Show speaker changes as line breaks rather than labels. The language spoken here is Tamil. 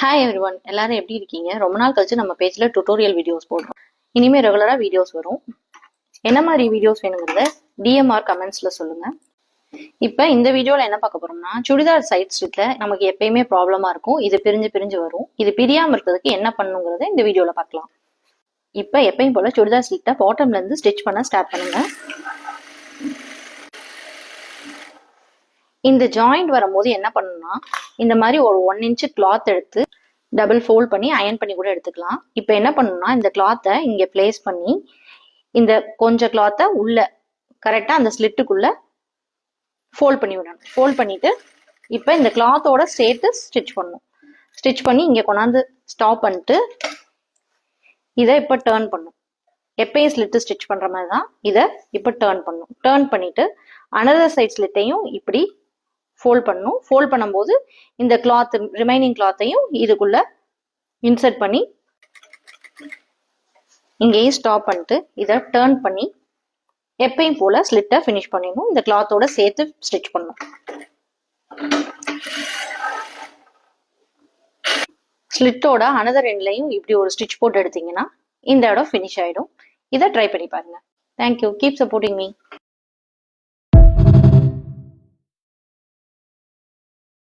ஹாய் எவ்ரிவன், எல்லாரும் எப்படி இருக்கீங்க? ரொம்ப நாள் கழிச்சு நம்ம பேஜ்ல டுட்டோரியல் வீடியோஸ் போடுறோம். இனிமே ரெகுலரா வீடியோஸ் வரும். என்ன மாதிரி வீடியோஸ் வேணுங்கிறத டிஎம்ஆர் கமெண்ட்ஸ்ல சொல்லுங்க. இப்ப இந்த வீடியோல என்ன பார்க்க போறோம்னா, சுடிதார் சைட் ஸ்லிட்ல நமக்கு எப்பயுமே ப்ராப்ளமா இருக்கும். இது பிரிஞ்சு பிரிஞ்சு வரும். இது பிரியாம இருக்கிறதுக்கு என்ன பண்ணுங்கிறத இந்த வீடியோல பார்க்கலாம். இப்ப எப்பயும் போல சுடிதார் ஸ்லிட்டை பாட்டம்ல இருந்து ஸ்டிச் பண்ண ஸ்டார்ட் பண்ணுங்க. இந்த ஜாயிண்ட் வரும்போது என்ன பண்ணணும்னா, இந்த மாதிரி ஒரு 1 இன்ச் கிளாத் எடுத்து டபுள் ஃபோல்ட் பண்ணி அயன் பண்ணி கூட எடுத்துக்கலாம். இப்போ என்ன பண்ணணும்னா, இந்த கிளாத்தை இங்கே பிளேஸ் பண்ணி இந்த கொஞ்சம் கிளாத்தை உள்ள கரெக்டாக அந்த ஸ்லிட்டுக்குள்ள ஃபோல்ட் பண்ணி விடணும். ஃபோல்ட் பண்ணிட்டு இப்போ இந்த கிளாத்தோட சேர்த்து ஸ்டிச் பண்ணணும். ஸ்டிச் பண்ணி இங்கே கொண்டாந்து ஸ்டாப் பண்ணிட்டு இதை இப்போ டேர்ன் பண்ணும். எப்பயும் ஸ்லிட்டு ஸ்டிச் பண்ணுற மாதிரி தான் இதை இப்போ டேர்ன் பண்ணும். டேர்ன் பண்ணிட்டு அனதர் சைட் ஸ்லிட்டையும் இப்படி ஃபோல்ட் பண்ணணும். ஃபோல்ட் பண்ணும்போது இந்த கிளாத் ரிமைனிங் கிளாத்தையும் இதுக்குள்ள இன்சர்ட் பண்ணி இங்கேயும் ஸ்டாப் பண்ணிட்டு இதை டேர்ன் பண்ணி எப்பயும் போல ஸ்லிட்டை ஃபினிஷ் பண்ணிடணும். இந்த கிளாத்தோட சேர்த்து ஸ்டிச் பண்ணணும். ஸ்லிட்டோட அனதர் எண்ட்லையும் இப்படி ஒரு ஸ்டிச் போட்டு எடுத்தீங்கன்னா இந்த இடம் ஃபினிஷ் ஆயிடும். இதை ட்ரை பண்ணி பாருங்க. தேங்க்யூ. Keep supporting me.